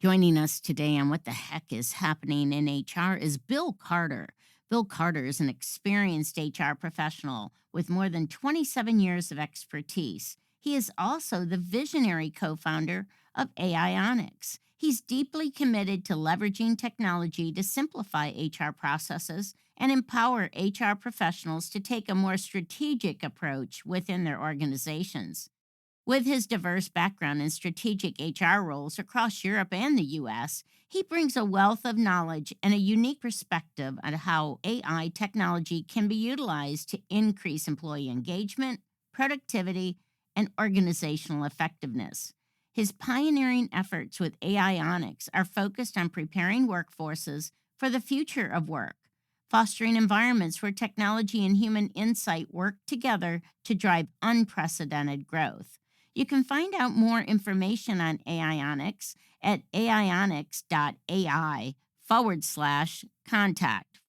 Joining us today on What the Heck is Happening in HR is Bill Carter. Bill Carter is an experienced HR professional with more than 27 years of expertise. He is also the visionary co founder of AiOnix. He's deeply committed to leveraging technology to simplify HR processes and empower HR professionals to take a more strategic approach within their organizations. With his diverse background in strategic HR roles across Europe and the US, he brings a wealth of knowledge and a unique perspective on how AI technology can be utilized to increase employee engagement, productivity, and organizational effectiveness. His pioneering efforts with AiOnix are focused on preparing workforces for the future of work, fostering environments where technology and human insight work together to drive unprecedented growth. You can find out more information on AiOnix at aionix.ai/contact.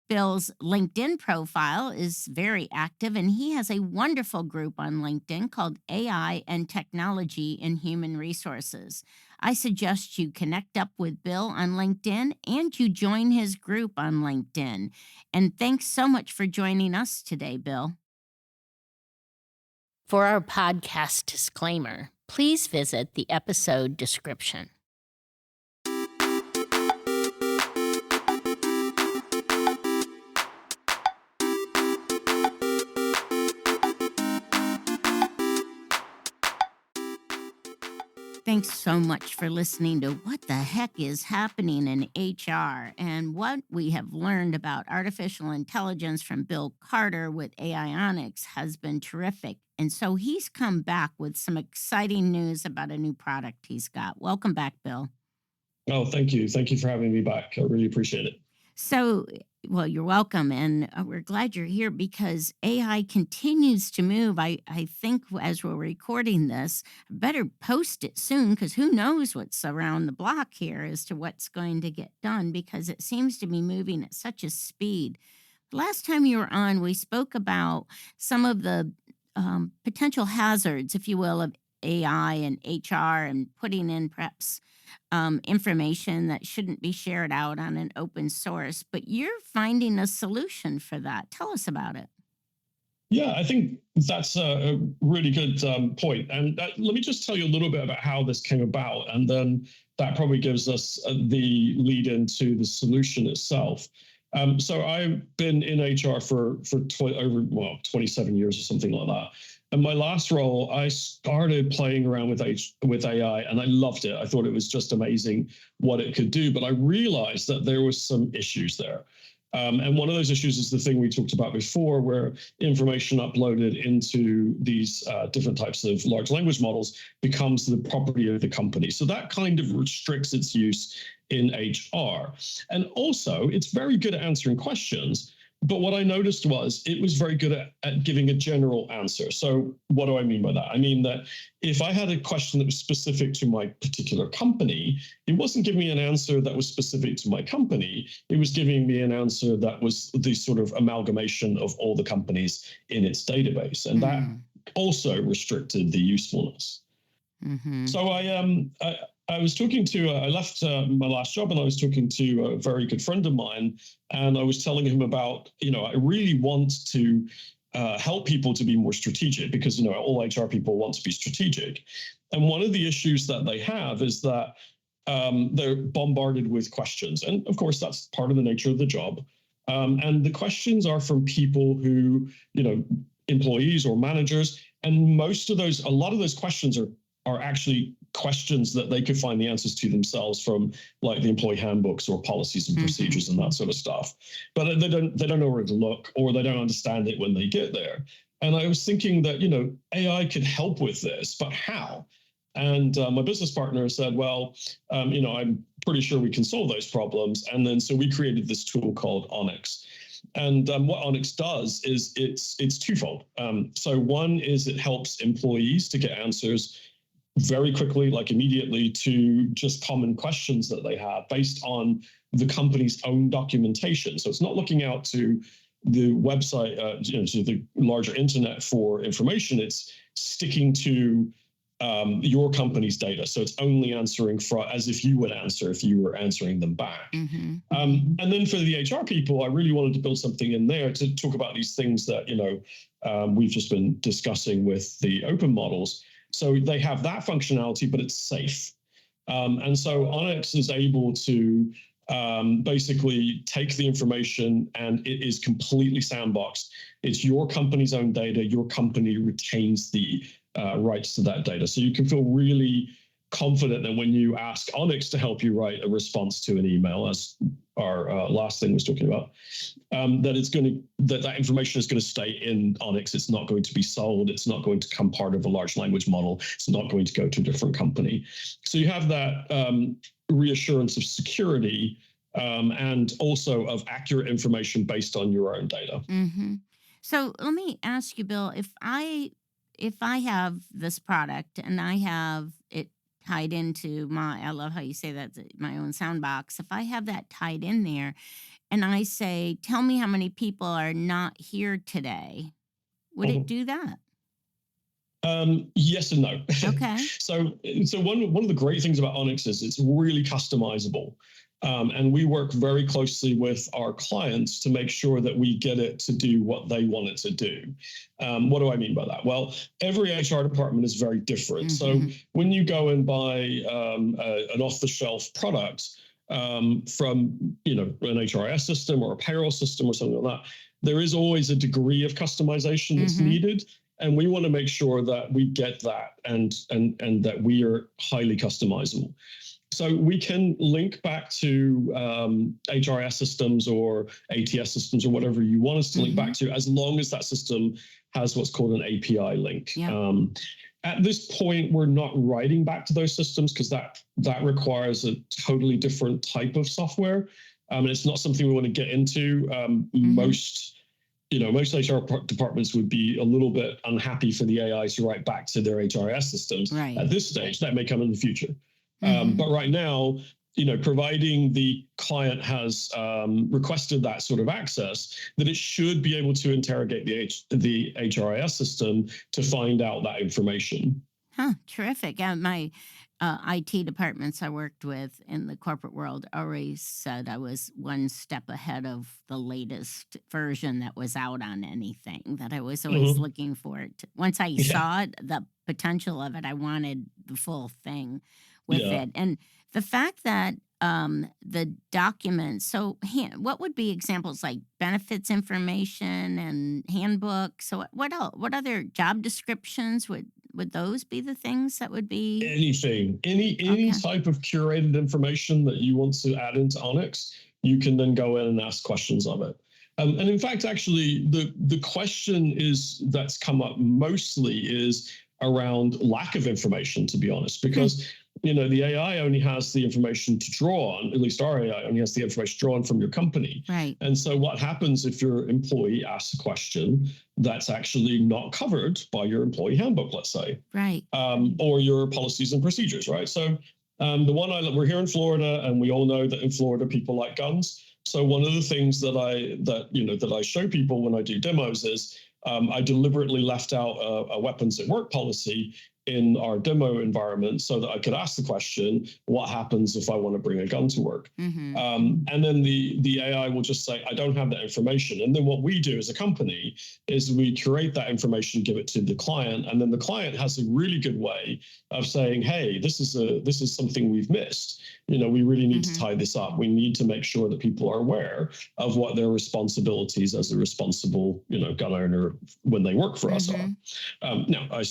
Bill's LinkedIn profile is very active, and he has a wonderful group on LinkedIn called AI and Technology in Human Resources. I suggest you connect up with Bill on LinkedIn and you join his group on LinkedIn. And thanks so much for joining us today, Bill. For our podcast disclaimer, please visit the episode description. Thanks so much for listening to What the Heck is Happening in HR and what we have learned about artificial intelligence from Bill Carter with AiOnix has been terrific. And so he's come back with some exciting news about a new product he's got. Welcome back, Bill. Oh, thank you. Thank you for having me back. I really appreciate it. So, well, you're welcome. And we're glad you're here because AI continues to move. I think as we're recording this, I better post it soon because who knows what's around the block here as to what's going to get done because it seems to be moving at such a speed. Last time you were on, we spoke about some of the potential hazards, if you will, of AI and HR and putting in perhaps information that shouldn't be shared out on an open source, but you're finding a solution for that. Tell us about it. Yeah, I think that's a really good point. And let me just tell you a little bit about how this came about. And then that probably gives us the lead into the solution itself. So I've been in HR for 27 years or something like that. And my last role, I started playing around with AI and I loved it. I thought it was just amazing what it could do, but I realized that there was some issues there. And one of those issues is the thing we talked about before, where information uploaded into these different types of large language models becomes the property of the company. So that kind of restricts its use in HR. And also, it's very good at answering questions. But what I noticed was it was very good at giving a general answer. So what do I mean by that? I mean that if I had a question that was specific to my particular company, it wasn't giving me an answer that was specific to my company. It was giving me an answer that was the sort of amalgamation of all the companies in its database. And that also restricted the usefulness. So I was talking to, I left my last job and I was talking to a very good friend of mine. And I was telling him about, I really want to help people to be more strategic because, all HR people want to be strategic. And one of the issues that they have is that they're bombarded with questions. And of course, that's part of the nature of the job. And the questions are from people who, employees or managers. And a lot of those questions are actually questions that they could find the answers to themselves from like the employee handbooks or policies and procedures and that sort of stuff. But they don't know where to look or they don't understand it when they get there. And I was thinking that, AI could help with this, but how? And my business partner said, well, I'm pretty sure we can solve those problems. And then so we created this tool called Onyx. And what Onyx does is it's twofold. So one is it helps employees to get answers very quickly, like immediately, to just common questions that they have based on the company's own documentation. So it's not looking out to the website, to the larger internet for information. It's sticking to your company's data. So it's only answering as if you would answer if you were answering them back. And then for the HR people, I really wanted to build something in there to talk about these things that, we've just been discussing with the open models. So they have that functionality, but it's safe. And so AiOnix is able to basically take the information, and it is completely sandboxed. It's your company's own data. Your company retains the rights to that data. So you can feel really confident that when you ask AiOnix to help you write a response to an email, as our last thing was talking about, that information is going to stay in AiOnix. It's not going to be sold. It's not going to become part of a large language model. It's not going to go to a different company. So you have that reassurance of security and also of accurate information based on your own data. So let me ask you, Bill, if I have this product and I have it tied into I love how you say that, my own soundbox. If I have that tied in there and I say, tell me how many people are not here today, would it do that? Yes and no. Okay. So one of the great things about AiOnix is it's really customizable. And we work very closely with our clients to make sure that we get it to do what they want it to do. What do I mean by that? Well, every HR department is very different. So when you go and buy an off-the-shelf product from an HRIS system or a payroll system or something like that, there is always a degree of customization that's needed. And we want to make sure that we get that and that we are highly customizable. So we can link back to HRS systems or ATS systems or whatever you want us to link back to, as long as that system has what's called an API link. At this point, we're not writing back to those systems because that requires a totally different type of software. And it's not something we want to get into. Most HR departments would be a little bit unhappy for the AI to write back to their HRS systems at this stage. That may come in the future. But right now, providing the client has requested that sort of access, that it should be able to interrogate the HRIS system to find out that information. Terrific. My IT departments I worked with in the corporate world always said I was one step ahead of the latest version that was out on anything, that I was always looking for it. Once I saw it, the potential of it, I wanted the full thing with it. And the fact that the documents, so what would be examples like benefits information and handbooks? So what else? What other job descriptions would those be the things that would be? Anything, any type of curated information that you want to add into AiOnix, you can then go in and ask questions of it. And in fact, actually, the question that's come up mostly is around lack of information, to be honest, because the AI only has the information to draw on, at least our AI only has the information drawn from your company. Right. And so what happens if your employee asks a question that's actually not covered by your employee handbook, let's say, right, or your policies and procedures, right? So we're here in Florida, and we all know that in Florida, people like guns. So one of the things that I show people when I do demos is I deliberately left out a weapons at work policy in our demo environment so that I could ask the question, what happens if I want to bring a gun to work? And then the AI will just say, I don't have that information. And then what we do as a company is we curate that information, give it to the client, and then the client has a really good way of saying, hey, this is something we've missed. We really need to tie this up. We need to make sure that people are aware of what their responsibilities as a responsible, gun owner when they work for us are. Now, I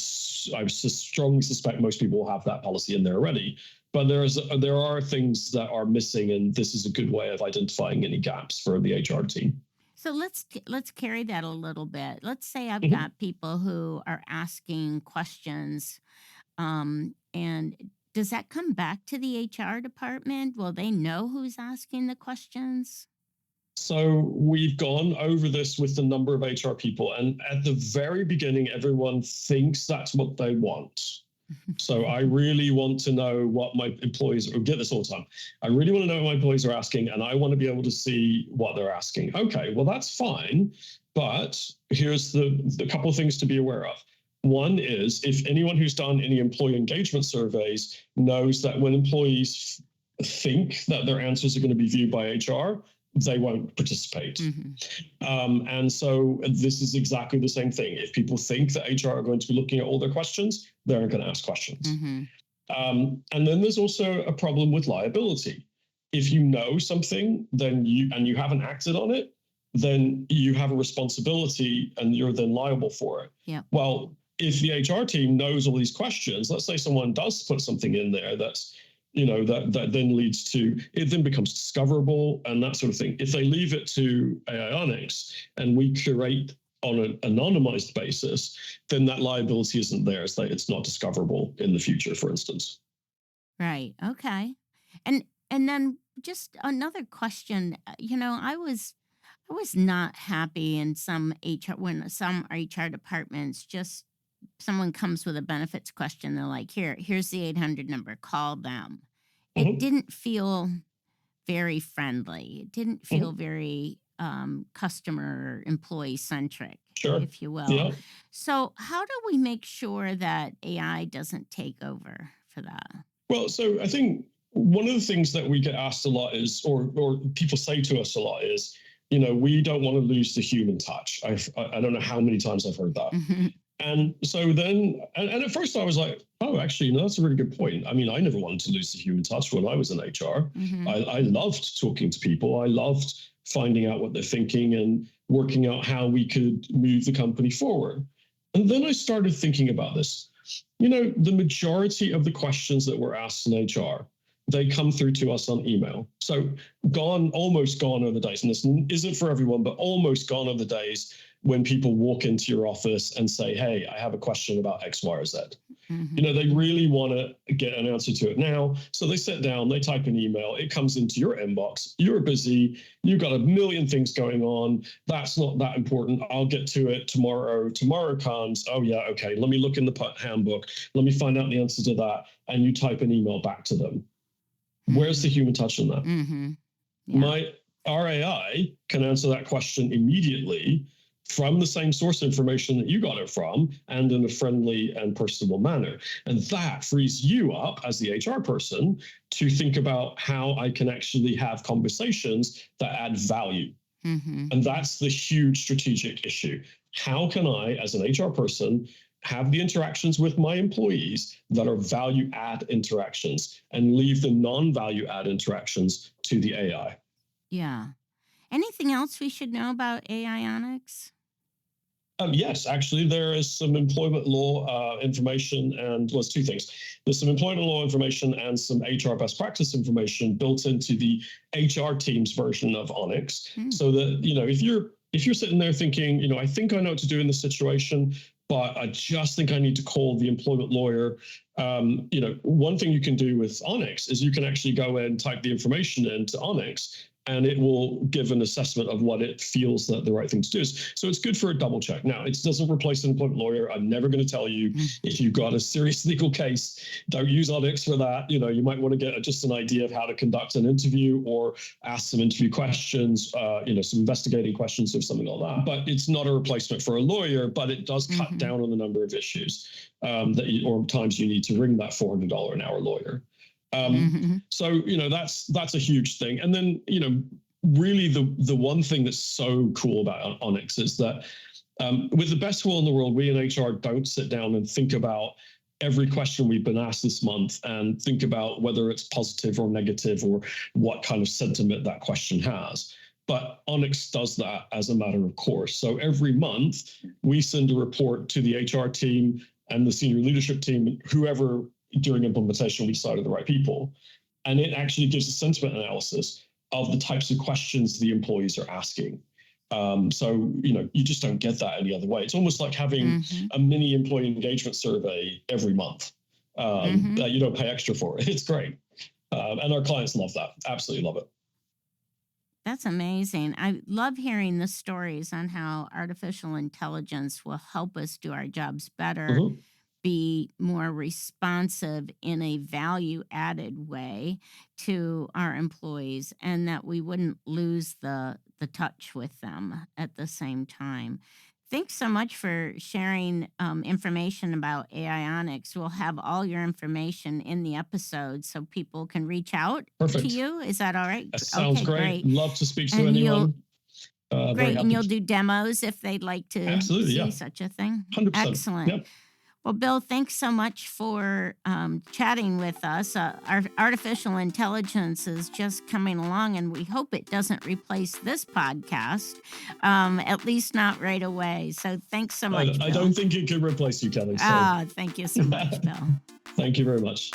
strongly suspect most people will have that policy in there already, but there are things that are missing, and this is a good way of identifying any gaps for the HR team. So let's carry that a little bit. Let's say I've got people who are asking questions, and does that come back to the HR department? Will they know who's asking the questions? So we've gone over this with a number of HR people, and at the very beginning, everyone thinks that's what they want. So I really want to know what my employees, or get this all the time, I really want to know what my employees are asking, and I want to be able to see what they're asking. Okay, well, that's fine, but here's the couple of things to be aware of. One is if anyone who's done any employee engagement surveys knows that when employees think that their answers are going to be viewed by HR, they won't participate. And so this is exactly the same thing. If people think that HR are going to be looking at all their questions, they're going to ask questions. And then there's also a problem with liability. If you know something, then you haven't acted on it, then you have a responsibility and you're then liable for it. Yeah. Well, if the HR team knows all these questions, let's say someone does put something in there that's, that then leads to, it then becomes discoverable and that sort of thing. If they leave it to AiOnix and we curate on an anonymized basis, then that liability isn't there. It's not discoverable in the future, for instance. Right. Okay. And then just another question. I was not happy in some HR when some HR departments just someone comes with a benefits question. They're like, here's the 800 number. Call them. It Mhm. didn't feel very friendly. It didn't feel Mhm. very customer employee centric, Sure. if you will. Yeah. So, how do we make sure that AI doesn't take over for that? Well, so I think one of the things that we get asked a lot is, or people say to us a lot is, we don't want to lose the human touch. I don't know how many times I've heard that. And so then, and at first I was like, oh, actually, no, that's a really good point. I mean, I never wanted to lose the human touch when I was in HR. I loved talking to people. I loved finding out what they're thinking and working out how we could move the company forward. And then I started thinking about this. The majority of the questions that were asked in HR, they come through to us on email. So almost gone are the days, and this isn't for everyone, but almost gone are the days when people walk into your office and say, hey, I have a question about X, Y, or Z. They really want to get an answer to it now. So they sit down, they type an email, it comes into your inbox. You're busy. You've got a million things going on. That's not that important. I'll get to it tomorrow. Tomorrow comes. Oh, yeah. Okay. Let me look in the handbook. Let me find out the answer to that. And you type an email back to them. Where's the human touch in that? Yeah. Our AI can answer that question immediately from the same source information that you got it from and in a friendly and personable manner. And that frees you up as the HR person to think about how I can actually have conversations that add value. And that's the huge strategic issue. How can I, as an HR person, have the interactions with my employees that are value add interactions and leave the non-value add interactions to the AI? Yeah. Anything else we should know about AiOnix? Yes, actually, there is some employment law information, and well, it's two things. There's some employment law information and some HR best practice information built into the HR team's version of Onyx, so that if you're sitting there thinking, I think I know what to do in this situation, but I just think I need to call the employment lawyer. One thing you can do with Onyx is you can actually go and type the information into Onyx, and it will give an assessment of what it feels that the right thing to do is. So it's good for a double check. Now, it doesn't replace an employment lawyer. I'm never going to tell you if you've got a serious legal case, don't use Onyx for that. You might want to get just an idea of how to conduct an interview or ask some interview questions, some investigating questions or something like that. But it's not a replacement for a lawyer, but it does cut down on the number of issues or times you need to ring that $400 an hour lawyer. So that's a huge thing. And then really the one thing that's so cool about Onyx is that with the best will in the world, we in HR don't sit down and think about every question we've been asked this month and think about whether it's positive or negative or what kind of sentiment that question has. But Onyx does that as a matter of course. So every month we send a report to the HR team and the senior leadership team, whoever during implementation we decided the right people. And it actually gives a sentiment analysis of the types of questions the employees are asking. So, you just don't get that any other way. It's almost like having a mini employee engagement survey every month that you don't pay extra for. It's great. And our clients love that. Absolutely love it. That's amazing. I love hearing the stories on how artificial intelligence will help us do our jobs better, be more responsive in a value added way to our employees, and that we wouldn't lose the touch with them at the same time. Thanks so much for sharing information about AiOnix. We'll have all your information in the episode so people can reach out to Perfect. you. Is that all right? That sounds Okay, great. great. Love to speak to And you'll anyone. Very great, and happy you'll to. do demos if they'd like to Absolutely. see Yeah. such a thing. 100%. Excellent. Yep. Well, Bill, thanks so much for chatting with us. Our artificial intelligence is just coming along, and we hope it doesn't replace this podcast, at least not right away. So thanks so much, I Bill. don't think it could replace you, Kelly. So Ah, thank you so much, Bill. thank you very much.